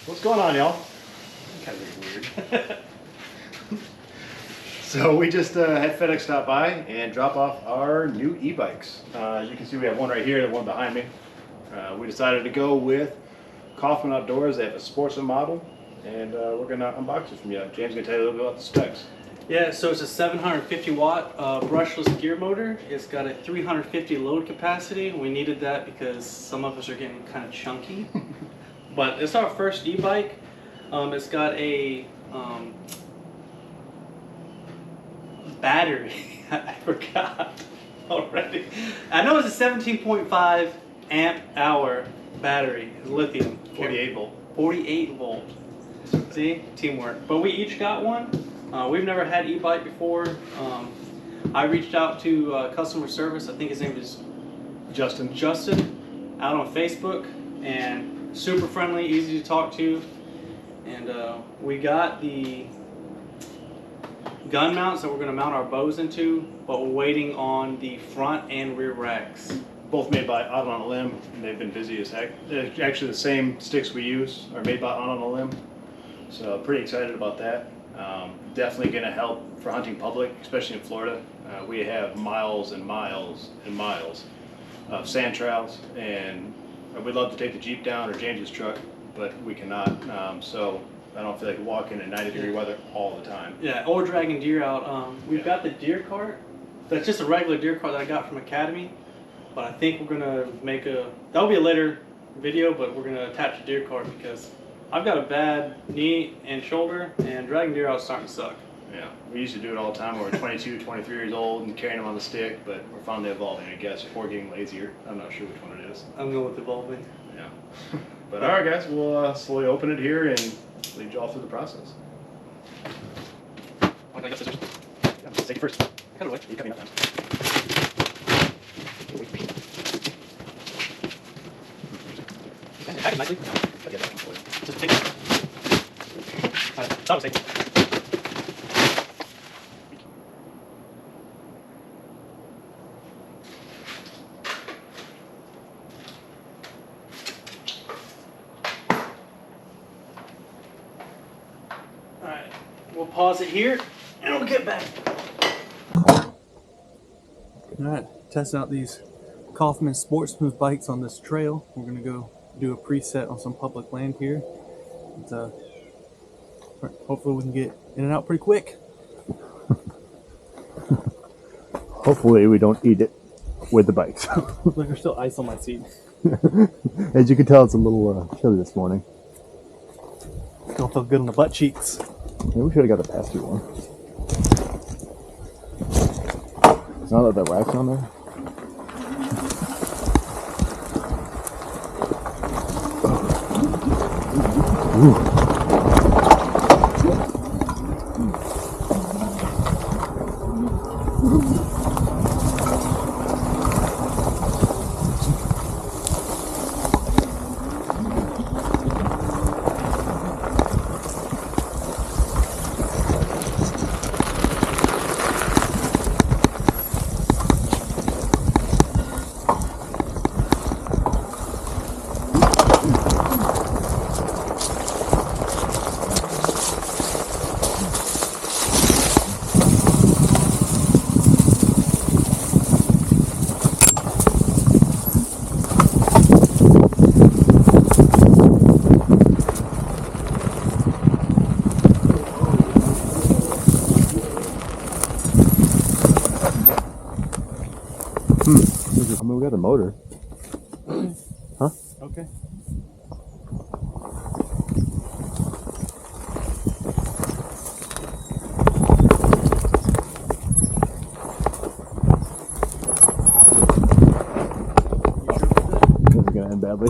What's going on, y'all? Kind of weird. So we just had FedEx stop by and drop off our new e-bikes. As you can see, we have one right here and one behind me. We decided to go with Coffman Outdoors. They have a Sportsman model, and we're going to unbox it from you. James is going to tell you a little bit about the specs. Yeah, so it's a 750 watt brushless gear motor. It's got a 350 load capacity. We needed that because some of us are getting kind of chunky. But it's our first e-bike. It's got a battery. I forgot already. I know it's a 17.5 amp hour battery. It's lithium. 48 volt. 48 volt. See? Teamwork. But we each got one. We've never had e-bike before. I reached out to customer service. I think his name is Justin, out on Facebook, and super friendly, easy to talk to. And we got the gun mounts that we're going to mount our bows into, but we're waiting on the front and rear racks. both made by Out on a Limb, and they've been busy as heck. Actually, the same sticks we use are made by Out on a Limb, so pretty excited about that. Definitely going to help for hunting public, especially in Florida. We have miles and miles and miles of sand trails, and we'd love to take the Jeep down or James's truck, but we cannot. So I don't feel like walking in 90-degree weather all the time. Yeah, or dragging deer out. We've got the deer cart. That's just a regular deer cart that I got from Academy, but I think we're gonna make that'll be a later video, but we're gonna attach a deer cart because I've got a bad knee and shoulder, and dragging deer out is starting to suck. Yeah, we used to do it all the time when we were 22, 23 years old and carrying them on the stick, but we're finally evolving, I guess, or getting lazier. I'm not sure which one it is. I'm going with evolving. Yeah. But all right, guys, we'll slowly open it here and lead you all through the process. I got scissors. Yeah, let's take it first. Cut it away. You cut me enough times. Pack it nicely. Gotta get that one for you. Just take it. It's not a mistake. Alright, we'll pause it here and we'll get back. Alright, testing out these Coffman Sportsman bikes on this trail. We're going to go do a preset on some public land here. And, hopefully we can get in and out pretty quick. Hopefully we don't eat it with the bikes. Looks like there's still ice on my seat. As you can tell, it's a little chilly this morning. Don't feel good on the butt cheeks. Maybe we should have got the pass-through one. Now that wax on there. Ooh. I mean, we got a motor. Huh? Okay. This is gonna end badly.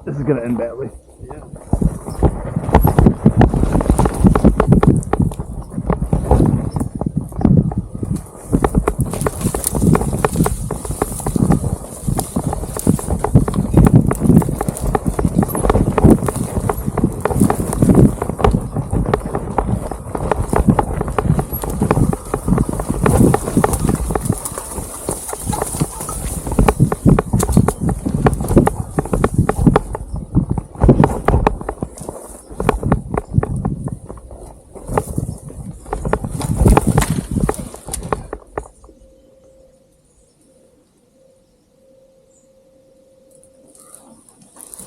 This is gonna end badly. Yeah.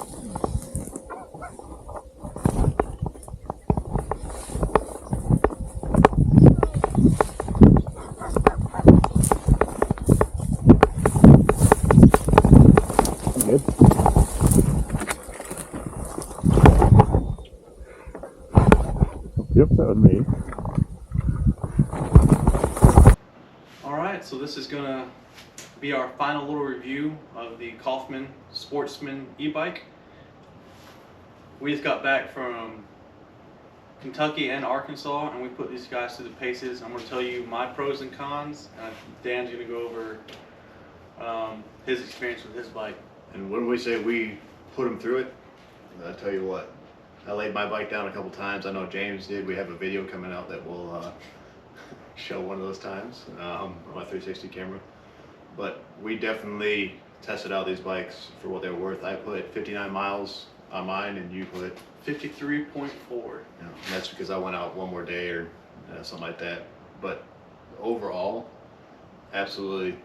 Good. Yep, that was me. Alright, so this is gonna be our final little review of the Coffman Sportsman E-Bike. We just got back from Kentucky and Arkansas, and we put these guys through the paces. I'm going to tell you my pros and cons, and Dan's going to go over his experience with his bike. And when we say we put them through it, I tell you what, I laid my bike down a couple times. I know James did. We have a video coming out that will show one of those times on my 360 camera. But we definitely tested out these bikes for what they were worth. I put 59 miles on mine, and you put 53.4. and that's because I went out one more day or something like that. But overall, absolutely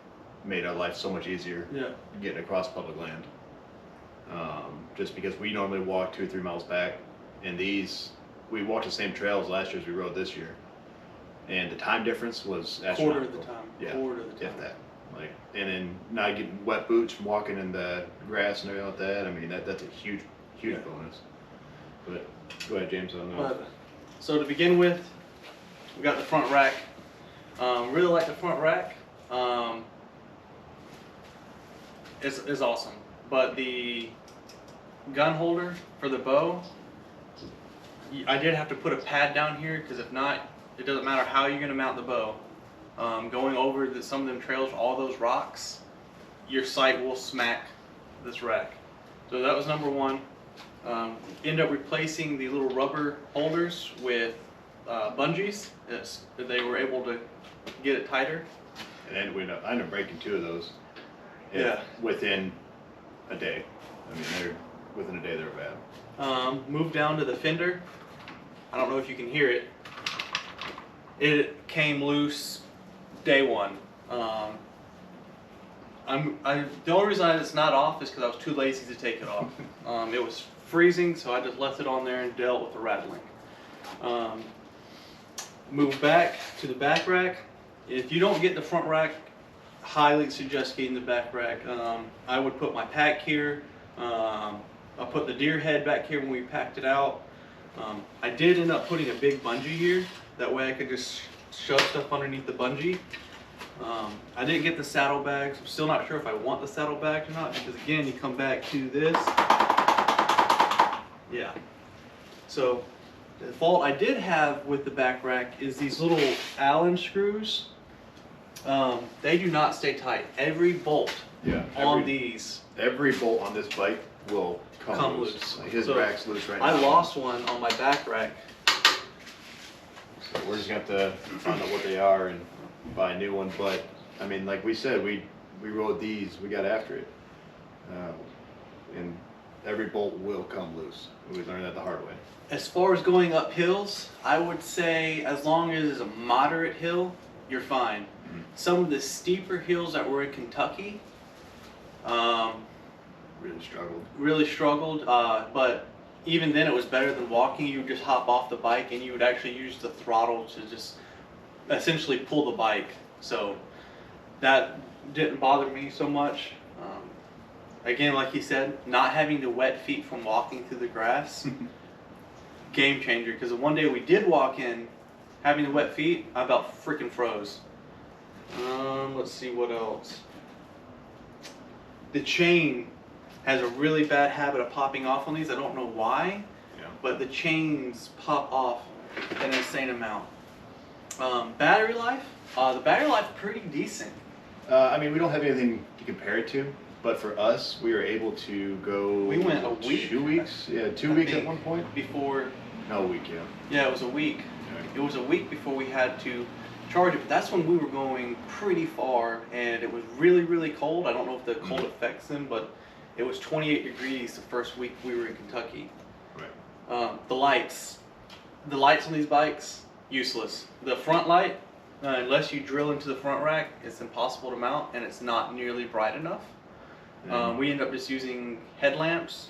made our life so much easier. Yeah. Getting across public land. Just because we normally walk 2 or 3 miles back, and these we walked the same trails last year as we rode this year, and the time difference was Quarter astronomical. of the time. Yeah, Quarter of the time. if that. Like, and then not getting wet boots from walking in the grass and everything like that. I mean, that's a huge bonus. But go ahead, James. I don't know. So to begin with, we got the front rack. Really like the front rack. It's awesome. But the gun holder for the bow, I did have to put a pad down here because if not, it doesn't matter how you're going to mount the bow. Going over some of them trails, all those rocks, your sight will smack this rack. So that was number one. End up replacing the little rubber holders with bungees. They were able to get it tighter. And then I ended up breaking 2 of those. Yeah. Within a day. I mean, within a day they were bad. Moved down to the fender. I don't know if you can hear it. It came loose day one. The only reason it's not off is because I was too lazy to take it off. It was freezing, so I just left it on there and dealt with the rattling. Moved back to the back rack. If you don't get the front rack, highly suggest getting the back rack. I would put my pack here. I put the deer head back here when we packed it out. I did end up putting a big bungee here. That way I could just shove stuff underneath the bungee. I didn't get the saddlebags. I'm still not sure if I want the saddlebags or not, because again, you come back to this. Yeah. So the fault I did have with the back rack is these little Allen screws. They do not stay tight. Every bolt on these. Every bolt on this bike will come loose. Like his rack's loose right now. I lost one on my back rack. So we're just gonna have to find out what they are and buy a new one. But I mean, like we said, we rode these. We got after it, and every bolt will come loose. We learned that the hard way. As far as going up hills, I would say as long as it's a moderate hill, you're fine. Mm-hmm. Some of the steeper hills that were in Kentucky, really struggled. But even then, it was better than walking. You would just hop off the bike and you would actually use the throttle to just essentially pull the bike. So that didn't bother me so much. Again, like he said, not having the wet feet from walking through the grass, game changer. Because the one day we did walk in, having the wet feet, I about freaking froze. Let's see what else. The chain has a really bad habit of popping off on these. I don't know why, but the chains pop off an insane amount. Battery life, the battery life pretty decent. I mean, we don't have anything to compare it to, but for us, we were able to go. We went a week. 2 weeks, yeah, 2 weeks at one point. Before. No, a week, yeah. Yeah, it was a week. Okay. It was a week before we had to charge it. But that's when we were going pretty far, and it was really, really cold. I don't know if the cold affects them, but it was 28 degrees the first week we were in Kentucky. Right. The lights on these bikes, useless. The front light, unless you drill into the front rack, it's impossible to mount, and it's not nearly bright enough. We end up just using headlamps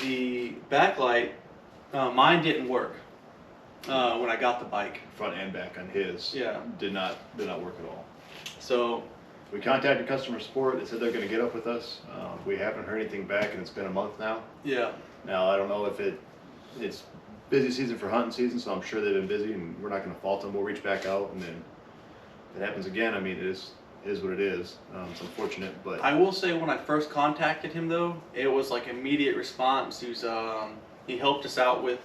the backlight, mine didn't work when I got the bike. Front and back on his. Yeah. Did not work at all. So We contacted customer support. They said they're going to get up with us. We haven't heard anything back, and it's been a month now. yeah, Now I don't know if it's busy season for hunting season, so I'm sure they've been busy, and we're not going to fault them. We'll reach back out, and then if it happens again, I mean, it is what it is. It's unfortunate, but I will say when I first contacted him though, it was like immediate response. He helped us out with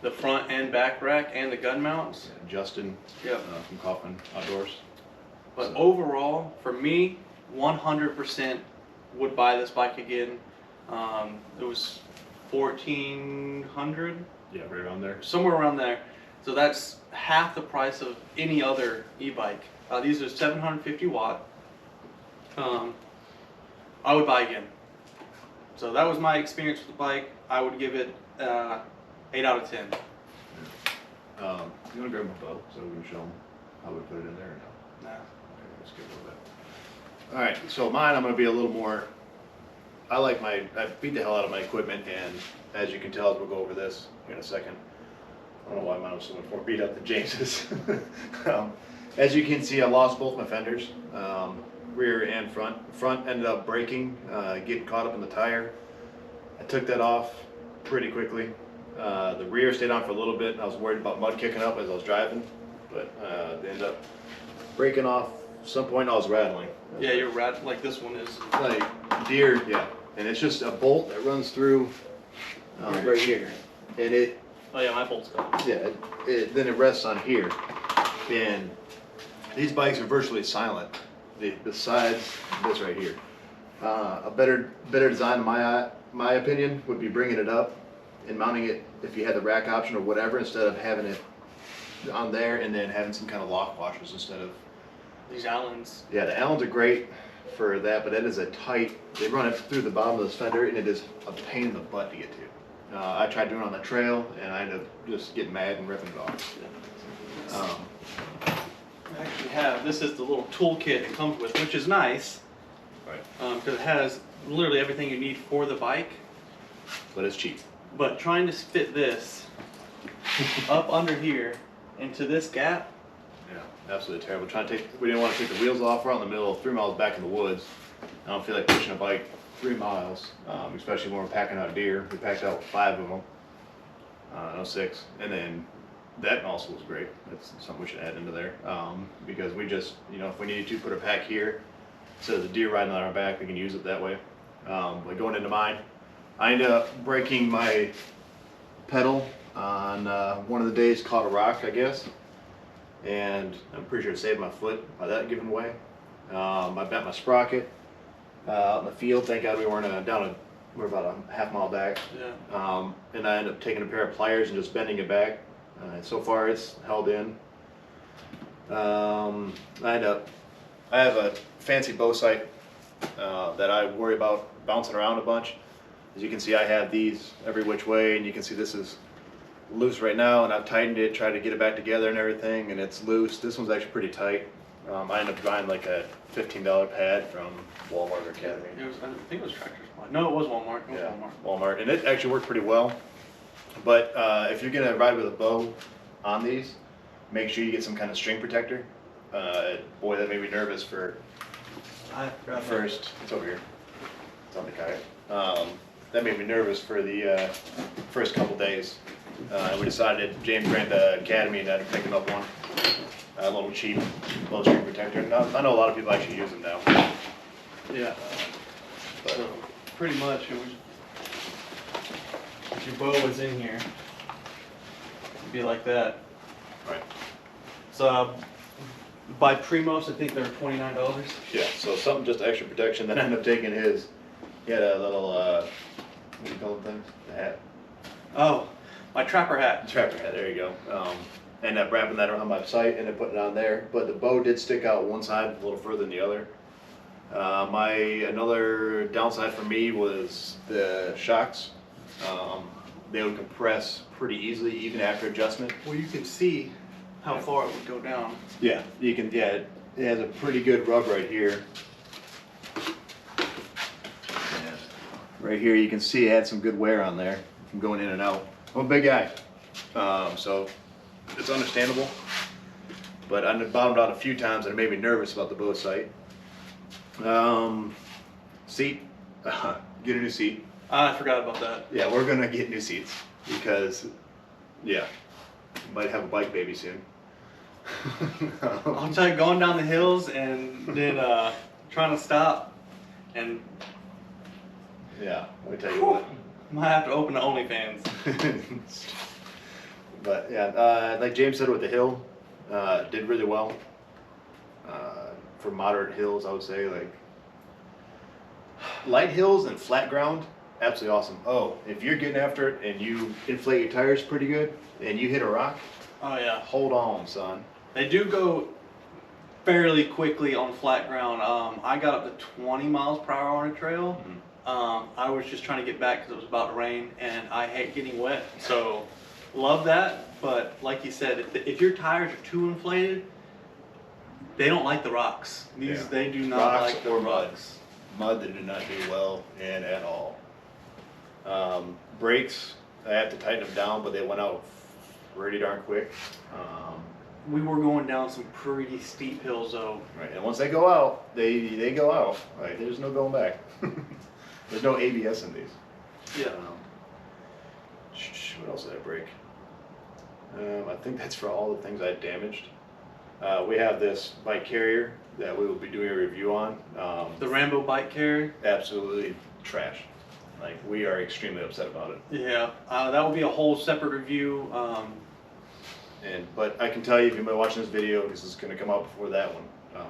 the front and back rack and the gun mounts. Justin Yep. from Coffman Outdoors. But So- overall, for me, 100% would buy this bike again. It was 1,400, Yeah, right around there. somewhere around there. So that's half the price of any other e-bike. These are 750 watt. I would buy again. So that was my experience with the bike. I would give it 8 out of 10. You want to grab my bow so we can show them how we put it in there or no? Nah. Okay, let's get a little bit. All right, so mine, I'm going to be a little more. I beat the hell out of my equipment, and as you can tell, as we'll go over this here in a second. I don't know why mine was so much more beat up than James's. As you can see, I lost both my fenders, rear and front. Front ended up breaking, getting caught up in the tire. I took that off pretty quickly. The rear stayed on for a little bit, and I was worried about mud kicking up as I was driving, but they ended up breaking off. At some point, I was rattling. Yeah, you're right. Like this one is. Like deer, yeah. And it's just a bolt that runs through right here, and it. Oh yeah, my bolt's gone. Yeah, then it rests on here, and these bikes are virtually silent. The sides, this right here. A better design, in my opinion, would be bringing it up and mounting it if you had the rack option or whatever, instead of having it on there and then having some kind of lock washers instead of. These Allens. Yeah, the Allens are great for that, but that is a tight. They run it through the bottom of this fender, and it is a pain in the butt to get to. I tried doing it on the trail, and I ended up just getting mad and ripping it off. I actually have. This is the little toolkit it comes with, which is nice. Right. Because it has literally everything you need for the bike. But it's cheap. But trying to fit this up under here into this gap. Yeah, absolutely terrible. We didn't want to take the wheels off. We're out in the middle of 3 miles back in the woods. I don't feel like pushing a bike 3 miles, especially when we're packing out deer. We packed out 5 of them, no 6. And then that also was great. That's something we should add into there, because we just, if we needed to put a pack here, instead of the deer riding on our back, we can use it that way. But going into mine, I ended up breaking my pedal on one of the days, caught a rock, I guess. And I'm pretty sure it saved my foot by that giving way. I bent my sprocket out in the field. Thank God we weren't we're about a half mile back. Yeah. And I ended up taking a pair of pliers and just bending it back. So far it's held in. I have a fancy bow sight that I worry about bouncing around a bunch. As you can see, I have these every which way, and you can see this is loose right now, and I've tightened it, tried to get it back together and everything, and it's loose. This one's actually pretty tight. I ended up buying like a $15 pad from Walmart or Academy. I think it was Tractor Supply. No, it was Walmart. It was Yeah, Walmart. Walmart, and it actually worked pretty well. But if you're gonna ride with a bow on these, make sure you get some kind of string protector. Boy, that made me nervous for I forgot that. first. It's over here. It's on the kayak. That made me nervous for the first couple days. And we decided, James ran to Academy and ended up picking up one. A little cheap, little string protector. I know a lot of people actually use them now. Yeah. But So pretty much, if your bow was in here, it'd be like that. right. So by Primos, I think they're $29. Yeah, so something just extra protection. Then I ended up taking his. He had a little, what do you call them things? The hat. Oh, my trapper hat. Trapper hat, there you go. Ended up wrapping that around my sight and then putting it on there. But the bow did stick out one side a little further than the other. Another downside for me was the shocks. They would compress pretty easily even after adjustment. Well, you can see how far it would go down. Yeah, you can. Yeah, it has a pretty good rub right here. And Right here, you can see it had some good wear on there from going in and out. I'm a big guy, so it's understandable. But I bottomed out a few times and it made me nervous about the bow sight. Seat, get a new seat. I forgot about that. Yeah, we're gonna get new seats because, yeah, might have a bike baby soon. I'll tell you, going down the hills and then trying to stop, and Yeah, let me tell you what. might have to open the OnlyFans. But yeah, like James said with the hill, did really well. For moderate hills, I would say, like light hills and flat ground, absolutely awesome. Oh, if you're getting after it and you inflate your tires pretty good and you hit a rock, Oh yeah, hold on, son. they do go fairly quickly on flat ground. I got up to 20 miles per hour on a trail. I was just trying to get back because it was about to rain, and I hate getting wet. So, love that. But like you said, if your tires are too inflated, they don't like the rocks. Yeah. They do not Rocks like the or mud. rocks. Mud that did not do well in at all. Brakes, I had to tighten them down, but they went out pretty darn quick. We were going down some pretty steep hills though. Right, and once they go out, they go out. Right, there's no going back. There's no ABS in these. Yeah. What else did I break? I think that's for all the things I damaged. We have this bike carrier that we will be doing a review on. The Rambo bike carrier. Absolutely trash. Like, we are extremely upset about it. Yeah, that will be a whole separate review. But I can tell you, if you've been watching this video, this is going to come out before that one.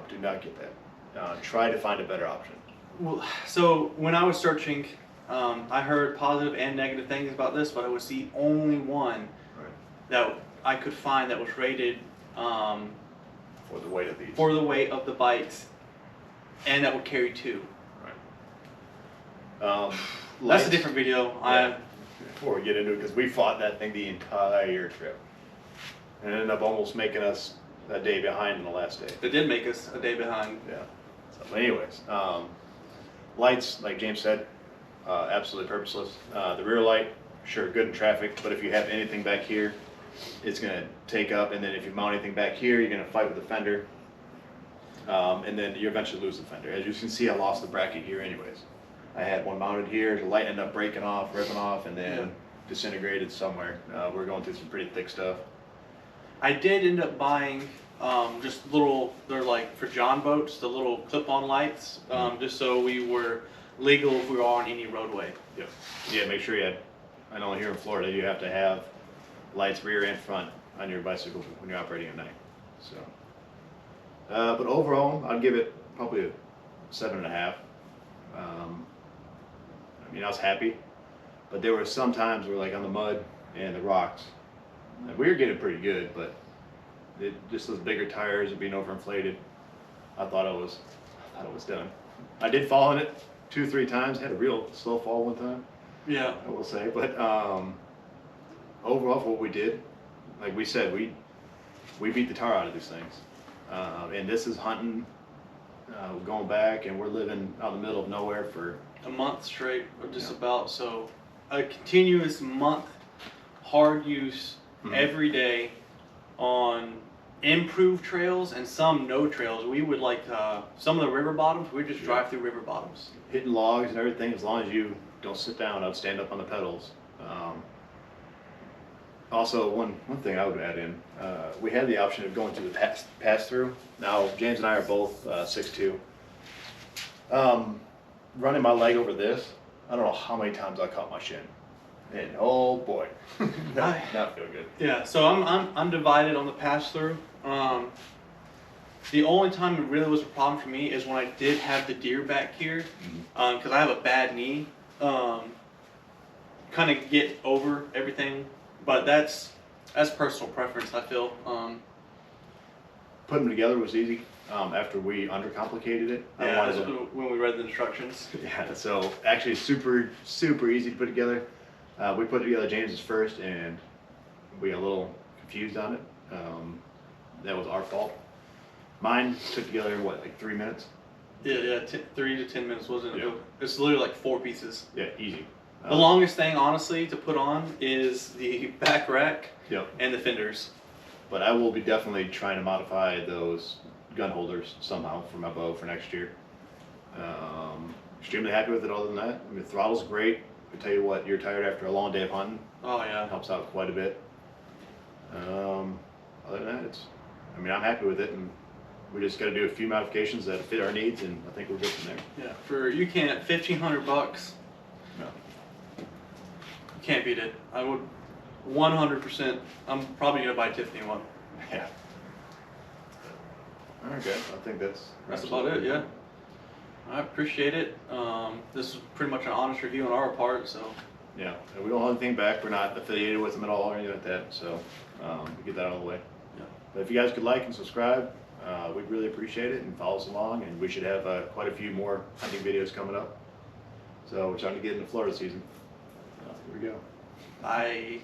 Do not get that. Try to find a better option. Well, so when I was searching, I heard positive and negative things about this, but it was the only one that I could find that was rated For the weight of these. for the weight of the bikes, and that would carry two. Right. That's a different video. Yeah. Before we get into it, because we fought that thing the entire trip. And it ended up almost making us a day behind in the last day. It did make us a day behind. Yeah. So, anyways, lights, like James said, absolutely purposeless. The rear light, sure, good in traffic, but if you have anything back here, it's going to take up, and then if you mount anything back here, you're going to fight with the fender, and then you eventually lose the fender. As you can see, I lost the bracket here anyways. I had one mounted here, the light ended up breaking off, ripping off, and then disintegrated somewhere. We're going through some pretty thick stuff. I did end up buying just little, they're like for John boats, the little clip-on lights, just so we were legal if we were on any roadway. Yep. Yeah, make sure you had, I know here in Florida, you have to have lights rear and front on your bicycle when you're operating at night. So, but overall, I'd give it probably a 7.5. I mean, I was happy, but there were some times where, like on the mud and the rocks, like, we were getting pretty good, but just those bigger tires and being overinflated, I thought it was done. I did fall in it 2-3 times. Had a real slow fall one time. Yeah. I will say, but overall, for what we did, like we said, we beat the tar out of these things, and this is hunting, going back, and we're living out in the middle of nowhere for A month straight, or just about. So a continuous month, hard use every day on improved trails and some no trails. We would like some of the river bottoms, we just drive through river bottoms. hitting logs and everything. As long as you don't sit down, I'd stand up on the pedals. Also, one thing I would add in, we had the option of going through the pass through. Now, James and I are both 6'2". Running my leg over this, I don't know how many times I caught my shin, and oh boy, not feel good. Yeah, so I'm divided on the pass through. The only time it really was a problem for me is when I did have the deer back here, because I have a bad knee. Kind of get over everything, but that's personal preference, I feel. Putting them together was easy. After we undercomplicated it, Yeah, that's when we read the instructions. Yeah, so actually super easy to put together. We put together James's first, and we got a little confused on it. That was our fault. Mine took together, what, like 3 minutes? Yeah, 3 to 10 minutes wasn't it? Yeah. It's literally like 4 pieces. Yeah, easy. The longest thing, honestly, to put on is the back rack Yep. and the fenders. But I will be definitely trying to modify those gun holders somehow for my bow for next year. Extremely happy with it other than that. I mean, the throttle's great. I tell you what, you're tired after a long day of hunting. Oh yeah. It helps out quite a bit. Other than that, I'm happy with it, and we just got to do a few modifications that fit our needs, and I think we're good from there. Yeah, for you can't $1,500. No. You can't beat it. I would 100%. I'm probably gonna buy Tiffany one. Yeah. Okay, I think that's about it. Yeah. I appreciate it. This is pretty much an honest review on our part, so. Yeah, and we don't hold anything back. We're not affiliated with them at all or anything like that, so we get that out of the way. Yeah. But if you guys could like and subscribe, we'd really appreciate it, and follow us along, and we should have quite a few more hunting videos coming up. So we're trying to get into Florida season. Here we go. Bye.